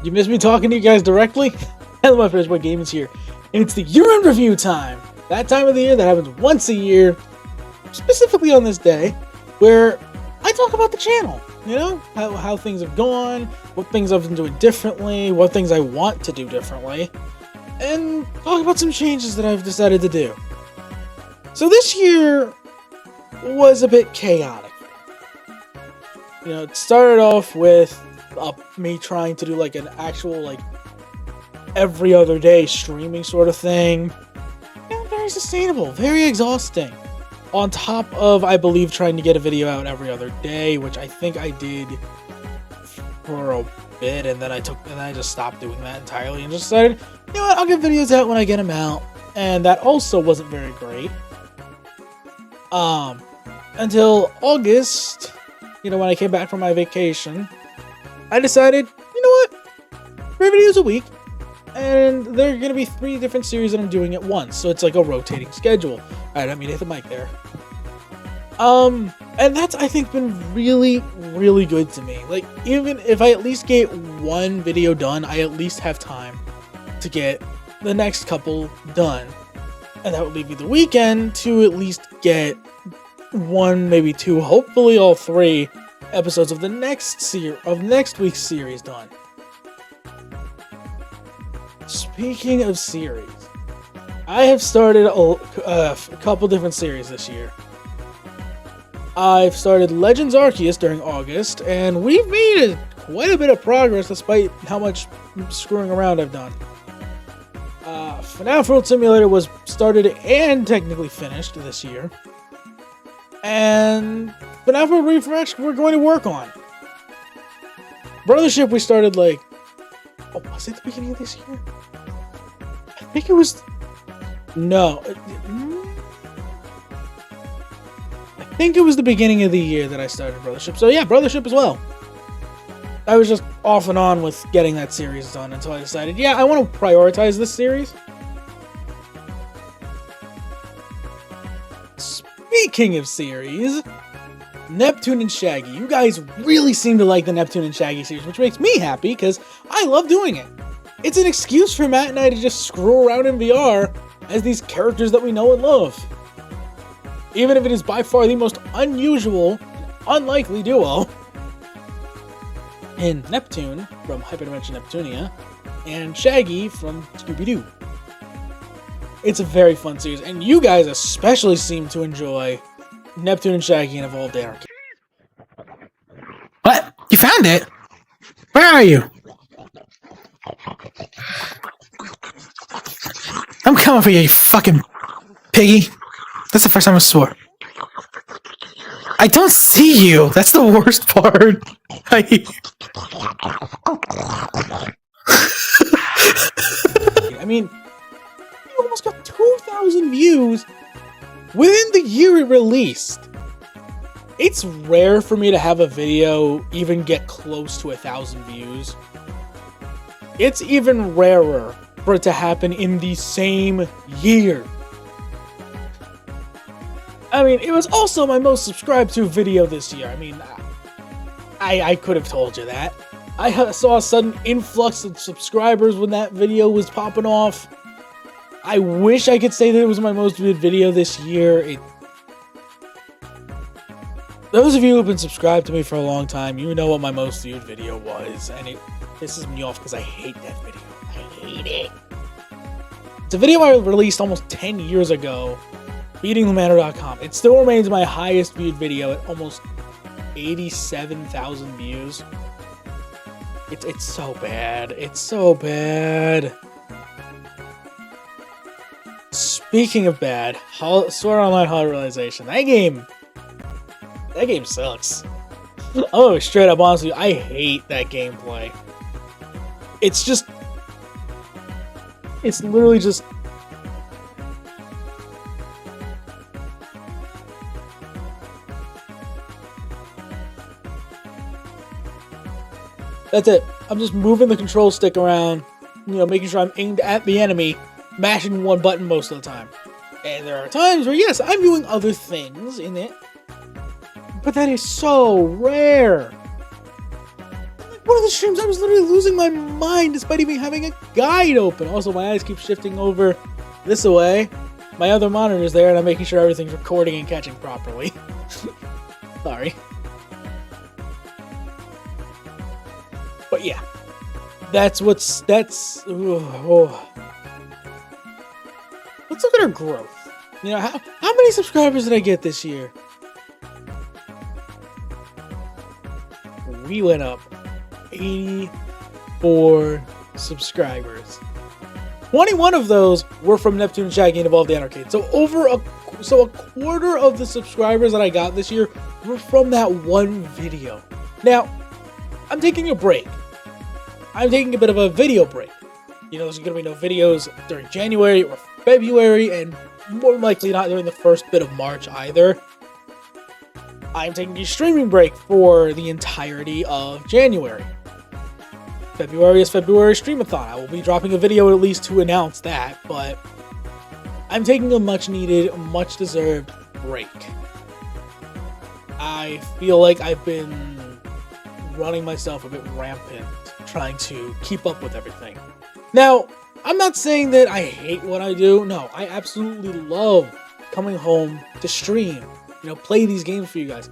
You miss me talking to you guys directly? Hello, my friends, Gaming's here, and it's the year-end review time. That time of the year that happens once a year, specifically on this day, where I talk about the channel. You know, how things have gone, what things I've been doing differently, what things I want to do differently, and talk about some changes that I've decided to do. So this year was a bit chaotic. You know, it started off with me trying to do like an actual like every other day streaming sort of thing. Yeah, very sustainable, very exhausting. On top of, I believe, trying to get a video out every other day, which I think I did for a bit, and then I just stopped doing that entirely and just decided, you know what, I'll get videos out when I get them out. And that also wasn't very great. Until August, you know, when I came back from my vacation, I decided, you know what, 3 videos a week, and there are going to be 3 different series that I'm doing at once, so it's like a rotating schedule. I didn't mean to hit the mic there. And that's, I think, been really, really good to me. Like, even if I at least get 1 video done, I at least have time to get the next couple done. And that would leave me the weekend to at least get 1, maybe 2, hopefully all 3 episodes of the next week's series done. Speaking of series, I have started a couple different series this year. I've started Legends Arceus during August, and we've made quite a bit of progress despite how much screwing around I've done. FNAF World Simulator was started and technically finished this year. And FNAF World Refresh we're going to work on. Brothership we started like... Oh, was it the beginning of this year? I think it was... No. I think it was the beginning of the year that I started Brothership. So yeah, Brothership as well. I was just off and on with getting that series done until I decided, yeah, I want to prioritize this series. Speaking of series, Neptune and Shaggy. You guys really seem to like the Neptune and Shaggy series, which makes me happy because I love doing it. It's an excuse for Matt and I to just screw around in VR as these characters that we know and love. Even if it is by far the most unusual and unlikely duo in Neptune from Hyperdimension Neptunia and Shaggy from Scooby-Doo. It's a very fun series, and you guys especially seem to enjoy Neptune and Shaggy and Evolved Anarchy. What? You found it? Where are you? I'm coming for you, you fucking piggy. That's the first time I swore. I don't see you. That's the worst part. I mean, you almost got 2,000 views within the year it released. It's rare for me to have a video even get close to 1,000 views. It's even rarer for it to happen in the same year. I mean, it was also my most subscribed to video this year. I mean, I could have told you that. I saw a sudden influx of subscribers when that video was popping off. I wish I could say that it was my most viewed video this year. Those of you who have been subscribed to me for a long time, you know what my most viewed video was, and it pisses me off because I hate that video. I hate it. It's a video I released almost 10 years ago, beatingthemanor.com. It still remains my highest viewed video at almost 87,000 views. It's so bad. It's so bad. Speaking of bad, Sword Art Online Hollow Realization. That game sucks. Oh, straight up, honestly, I hate that gameplay. It's literally just... That's it. I'm just moving the control stick around, you know, making sure I'm aimed at the enemy, mashing one button most of the time. And there are times where, yes, I'm doing other things in it, but that is so rare. one of the streams, I was literally losing my mind despite even having a guide open. Also, my eyes keep shifting over this way. My other monitor's there, and I'm making sure everything's recording and catching properly. Sorry. But yeah, let's look at our growth. You know, how many subscribers did I get this year? We went up 84 subscribers. 21 of those were from Neptune Shaggy and Evolved Anarcade. So a quarter of the subscribers that I got this year were from that one video. Now, I'm taking a break. I'm taking a bit of a video break. You know, there's going to be no videos during January or February, and more likely not during the first bit of March either. I'm taking a streaming break for the entirety of January. February is February Streamathon. I will be dropping a video at least to announce that, but I'm taking a much needed, much deserved break. I feel like I've been running myself a bit rampant, trying to keep up with everything. Now, I'm not saying that I hate what I do. No, I absolutely love coming home to stream, you know, play these games for you guys.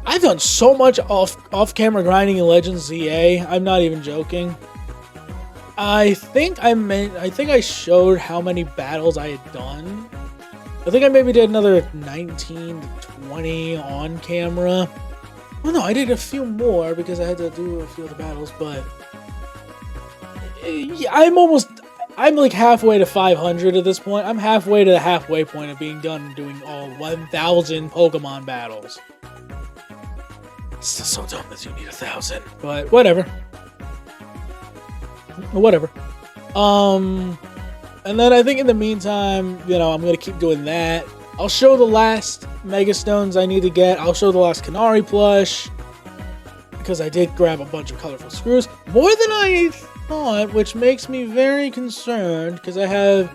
I've done so much off-camera grinding in Legends ZA. I'm not even joking. I think I showed how many battles I had done. I think I maybe did another 19 to 20 on camera. Well, no, I did a few more because I had to do a few of the battles, but yeah, I'm like halfway to 500 at this point. I'm halfway to the halfway point of being done doing all 1,000 Pokemon battles. Still so dumb that you need 1,000, but whatever. Whatever. And then I think in the meantime, you know, I'm gonna keep doing that. I'll show the last Mega Stones I need to get. I'll show the last Canary plush because I did grab a bunch of colorful screws, more than I thought, which makes me very concerned because I have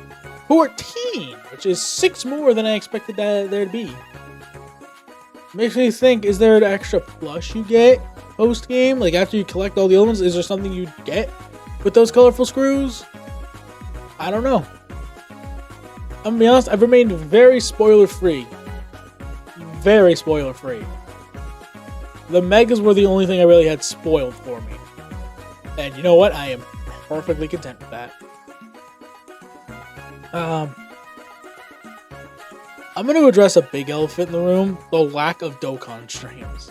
14, which is 6 more than I expected there to be. Makes me think, is there an extra plush you get post-game? Like, after you collect all the old ones, is there something you get with those colorful screws? I don't know. I'm gonna be honest, I've remained very spoiler-free. Very spoiler-free. The Megas were the only thing I really had spoiled for me. And you know what? I am perfectly content with that. I'm going to address a big elephant in the room, the lack of Dokkan streams.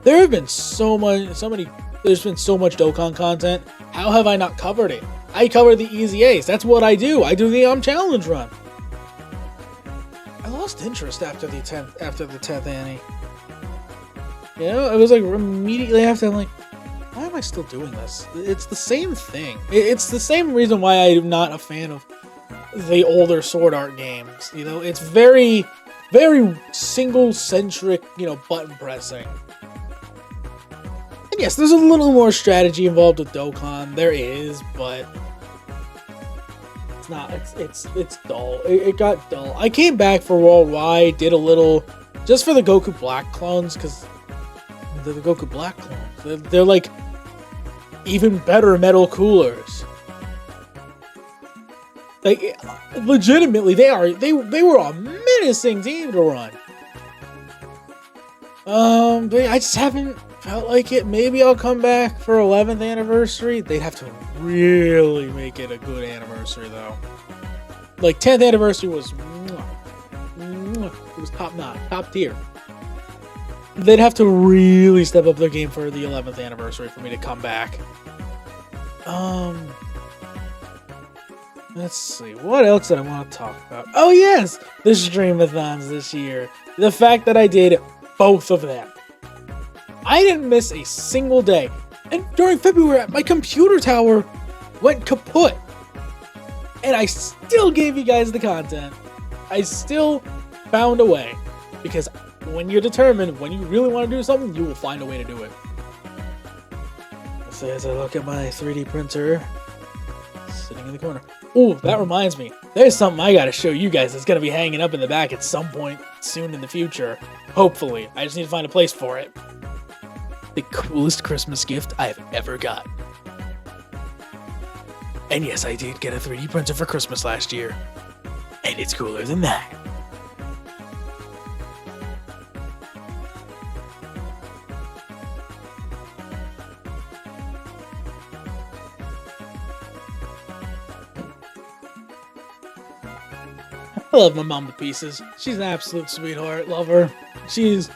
There have been there's been so much Dokkan content. How have I not covered it? I cover the Easy Ace. That's what I do. I do the challenge run. I lost interest after the 10th Annie. You know, it was like immediately after, I'm like, why am I still doing this? It's the same thing. It's the same reason why I'm not a fan of the older Sword Art games. You know, it's very, very single-centric, you know, button pressing. And yes, there's a little more strategy involved with Dokkan. There is, but it's not. It's dull. It got dull. I came back for Worldwide, did a little just for the Goku Black clones because they're the Goku Black clones. They're like even better metal coolers. Like, legitimately, they were a menacing team to run. But I just haven't felt like it. Maybe I'll come back for 11th anniversary. They'd have to really make it a good anniversary, though. Like, 10th anniversary was, it was top notch, top tier. They'd have to really step up their game for the 11th anniversary for me to come back. Let's see, what else did I want to talk about? Oh yes, the Streamathons this year. The fact that I did both of them. I didn't miss a single day. And during February, my computer tower went kaput. And I still gave you guys the content. I still found a way. Because when you're determined, when you really want to do something, you will find a way to do it. So as I look at my 3D printer, sitting in the corner. Oh, that reminds me. There's something I gotta show you guys that's gonna be hanging up in the back at some point soon in the future. Hopefully. I just need to find a place for it. the coolest Christmas gift I've ever got. And yes, I did get a 3D printer for Christmas last year. And it's cooler than that. I love my mom to pieces. She's an absolute sweetheart. Love her. She was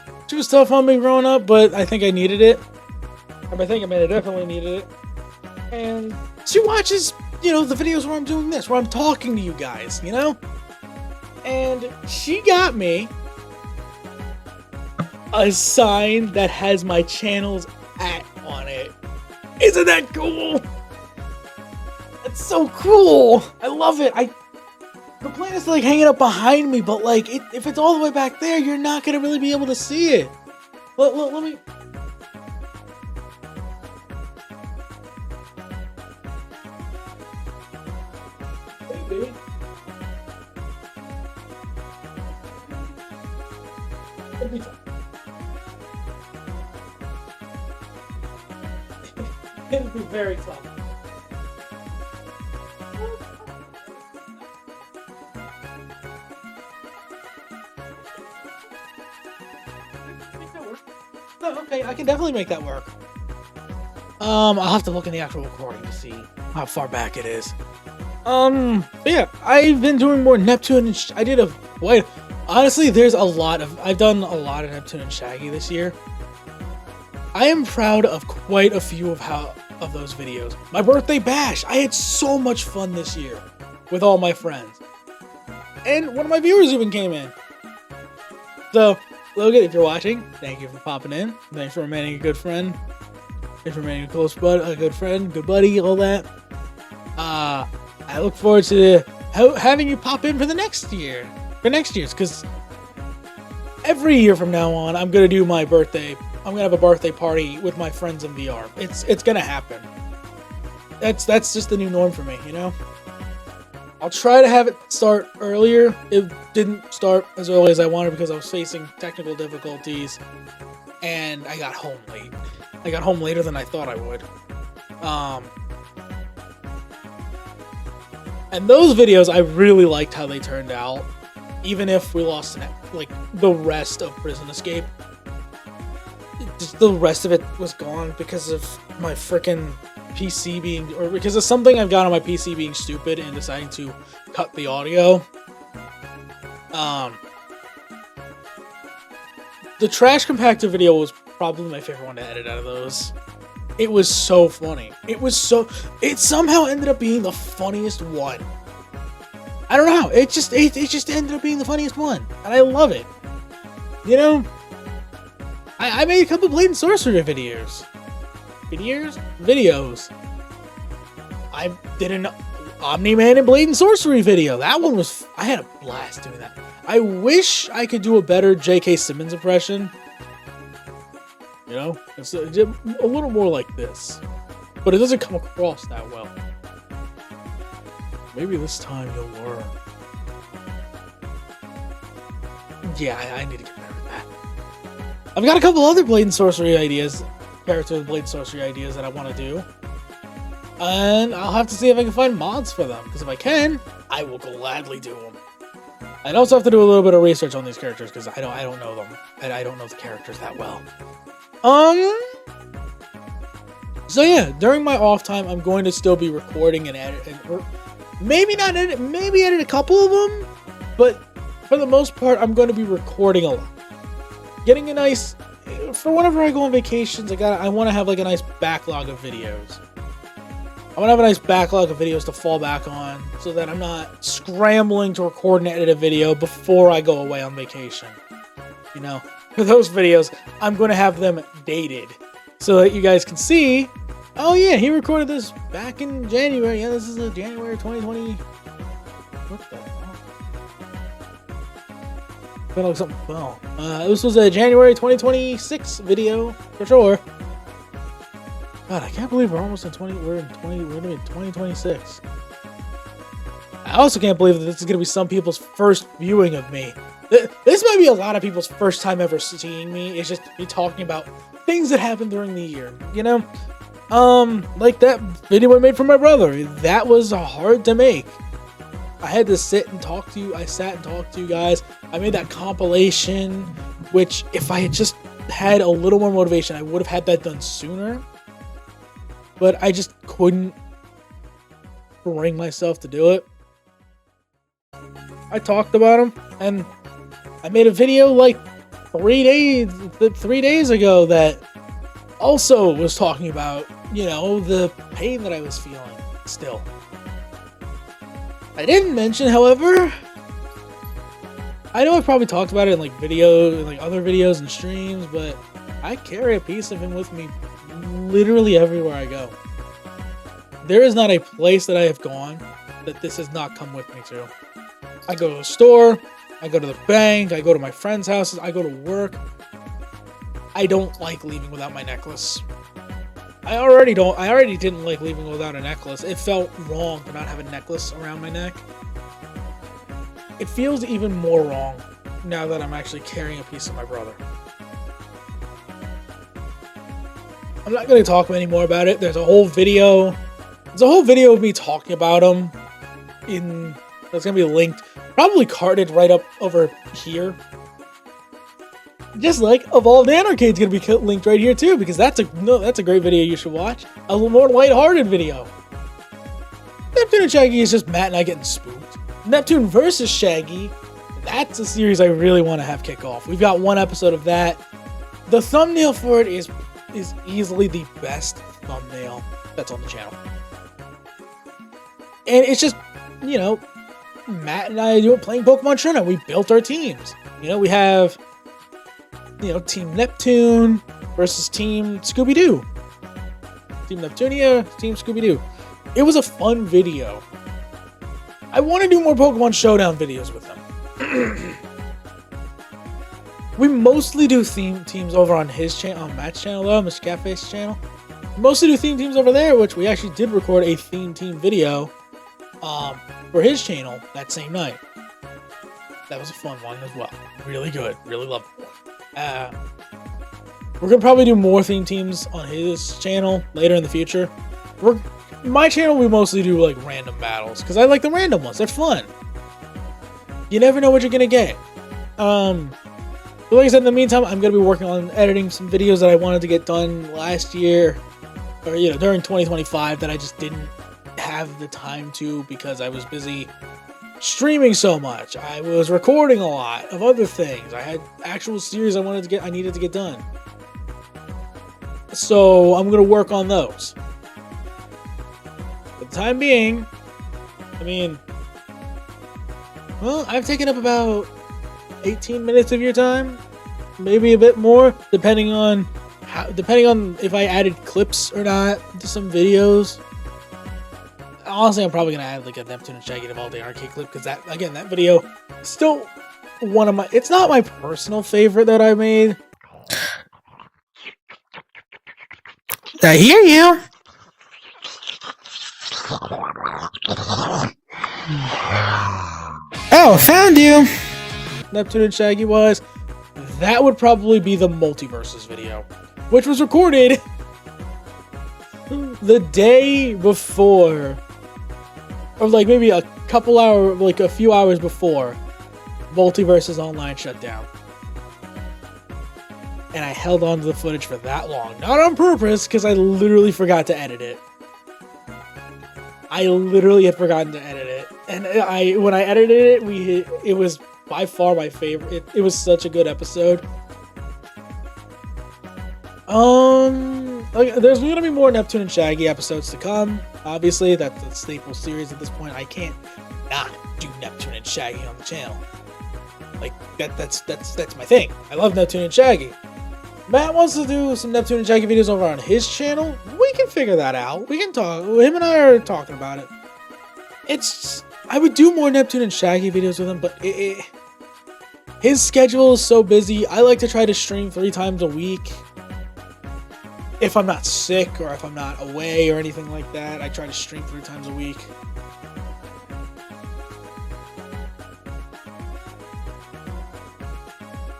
tough on me growing up, but I think I needed it. I definitely needed it. And she watches, you know, the videos where I'm doing this, where I'm talking to you guys, you know? And she got me a sign that has my channel's @ on it. Isn't that cool? That's so cool. I love it. The plan is to like hang it up behind me, but like if it's all the way back there, you're not gonna really be able to see it. Let me. Hey, baby. It'll be fine. It'll be very tough. Oh, okay, I can definitely make that work. I'll have to look in the actual recording to see how far back it is. But yeah, I've been doing more Neptune and honestly, I've done a lot of Neptune and Shaggy this year. I am proud of quite a few of those videos. My birthday bash, I had so much fun this year with all my friends. And one of my viewers even came in. So, Logan, if you're watching, thank you for popping in. Thanks for remaining a good friend. Thanks for remaining a good friend, good buddy, all that. I look forward to having you pop in for the next year. For next year's, because every year from now on, I'm going to do my birthday. I'm going to have a birthday party with my friends in VR. It's going to happen. That's just the new norm for me, you know? I'll try to have it start earlier. It didn't start as early as I wanted because I was facing technical difficulties, and I got home late. I got home later than I thought I would. And those videos, I really liked how they turned out, even if we lost like the rest of Prison Escape. Just the rest of it was gone because of my freaking PC because of something I've got on my PC being stupid and deciding to cut the audio. The Trash Compactor video was probably my favorite one to edit out of those. It was so funny. It somehow ended up being the funniest one. I don't know how. It just ended up being the funniest one, and I love it. You know, I made a couple Blade and Sorcery videos. I did an Omni-Man and Blade and Sorcery video. That one was... I had a blast doing that. I wish I could do a better J.K. Simmons impression. You know? It's a little more like this. But it doesn't come across that well. Maybe this time you'll learn. Yeah, I need to get better at that. I've got a couple other Blade and Sorcery ideas. Character Blade and Sorcery ideas that I want to do. And I'll have to see if I can find mods for them. Because if I can, I will gladly do them. I'd also have to do a little bit of research on these characters because I don't know them. And I don't know the characters that well. So yeah, during my off time, I'm going to still be recording and editing. Maybe not edit, maybe edit a couple of them. But for the most part, I'm going to be recording a lot. Getting a nice... For whenever I go on vacations, I want to have like a nice backlog of videos. I want to have a nice backlog of videos to fall back on so that I'm not scrambling to record and edit a video before I go away on vacation. You know, for those videos, I'm going to have them dated so that you guys can see, oh yeah, he recorded this back in January. Yeah, this is a January 2020. What the hell? Felt like something fell. This was a January 2026 video for sure. God, I can't believe we're almost in 2026. I also can't believe that this is going to be some people's first viewing of me. This might be a lot of people's first time ever seeing me. It's just me talking about things that happened during the year, you know? Like that video I made for my brother. That was hard to make. I had to sit and talk to you. I sat and talked to you guys. I made that compilation, which if I had just had a little more motivation, I would have had that done sooner. But I just couldn't bring myself to do it. I talked about him, and I made a video like 3 days ago that also was talking about, you know, the pain that I was feeling still. I didn't mention, however, I know I've probably talked about it in like videos, like other videos and streams, but I carry a piece of him with me literally everywhere I go. There is not a place that I have gone that this has not come with me to. I go to the store, I go to the bank, I go to my friends' houses, I go to work. I don't like leaving without my necklace. I already didn't like leaving without a necklace. It felt wrong to not have a necklace around my neck. It feels even more wrong now that I'm actually carrying a piece of my brother. I'm not going to talk any more about it. There's a whole video of me talking about him that's going to be linked, probably carded right up over here. Just like Evolved Anarcade's going to be linked right here too, because that's a great video you should watch. A little more lighthearted video. Neptune and Shaggy is just Matt and I getting spooked. Neptune versus Shaggy, that's a series I really want to have kick off. We've got one episode of that. The thumbnail for it is easily the best thumbnail that's on the channel. And it's just, you know, Matt and I playing Pokemon Tournament. We built our teams. You know, we have, you know, Team Neptune versus Team Scooby-Doo. Team Neptunia, Team Scooby-Doo. It was a fun video. I want to do more Pokemon Showdown videos with them. We mostly do theme teams over on his channel, on Matt's channel though, Mr. Catface's channel. We mostly do theme teams over there, which we actually did record a theme team video for his channel that same night. That was a fun one as well. Really good. Really loved it. We're gonna probably do more theme teams on his channel later in the future. My channel, we mostly do like random battles because I like the random ones. They're fun. You never know what you're gonna get. But like I said, in the meantime, I'm gonna be working on editing some videos that I wanted to get done last year, or you know, during 2025 that I just didn't have the time to because I was busy streaming so much. I was recording a lot of other things. I had actual series I needed to get done. So I'm gonna work on those. For the time being, I mean, well, I've taken up about 18 minutes of your time, maybe a bit more, depending on if I added clips or not to some videos. Honestly, I'm probably gonna add like a Neptune and Shaggy Evolved Anarcade clip because that video is still one of my. It's not my personal favorite that I made. I hear you. Oh, found you. Neptune and Shaggy was. That would probably be the Multiverses video, which was recorded the day before, or like maybe a few hours before Multiverses Online shut down. And I held on to the footage for that long. Not on purpose, because I literally forgot to edit it. I literally had forgotten to edit it. And when I edited it, it was by far my favorite. It was such a good episode. There's gonna be more Neptune and Shaggy episodes to come. Obviously, that's a staple series at this point. I can't not do Neptune and Shaggy on the channel. Like that's my thing. I love Neptune and Shaggy. Matt wants to do some Neptune and Shaggy videos over on his channel. We can figure that out. We can talk. Him and I are talking about it. I would do more Neptune and Shaggy videos with him, but his schedule is so busy. I like to try to stream 3 times a week. If I'm not sick or if I'm not away or anything like that, I try to stream 3 times a week.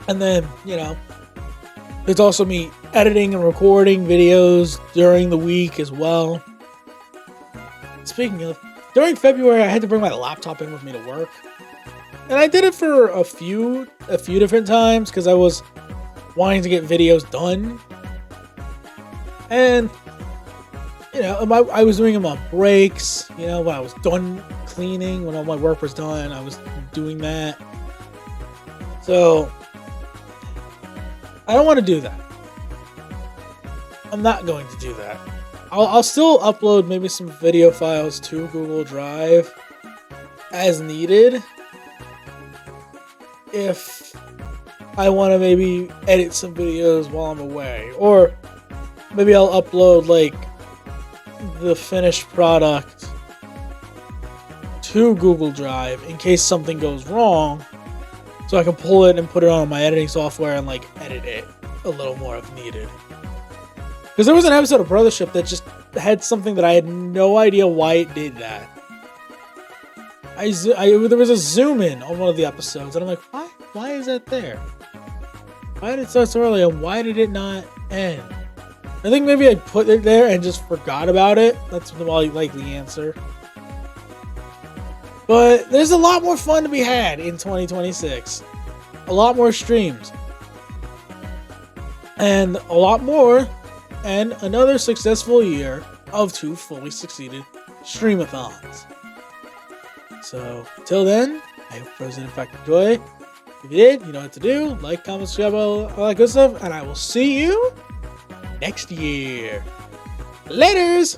And then, you know, there's also me editing and recording videos during the week as well. Speaking of, during February, I had to bring my laptop in with me to work. And I did it for a few different times because I was wanting to get videos done. And, you know, I was doing them on breaks, you know, when I was done cleaning, when all my work was done, I was doing that. So, I don't want to do that. I'm not going to do that. I'll still upload maybe some video files to Google Drive as needed if I want to maybe edit some videos while I'm away, or maybe I'll upload like the finished product to Google Drive in case something goes wrong, so I can pull it and put it on my editing software and like edit it a little more if needed. Because there was an episode of Brothership that just had something that I had no idea why it did that. There was a zoom in on one of the episodes, and I'm like, why? Why is that there? Why did it start so early, and why did it not end? I think maybe I put it there and just forgot about it. That's the more likely answer. But there's a lot more fun to be had in 2026. A lot more streams. And a lot more, and another successful year of 2 fully succeeded streamathons. So, till then, I hope Frozen in fact enjoy. If you did, you know what to do. Like, comment, subscribe, all that good stuff. And I will see you next year. Laters!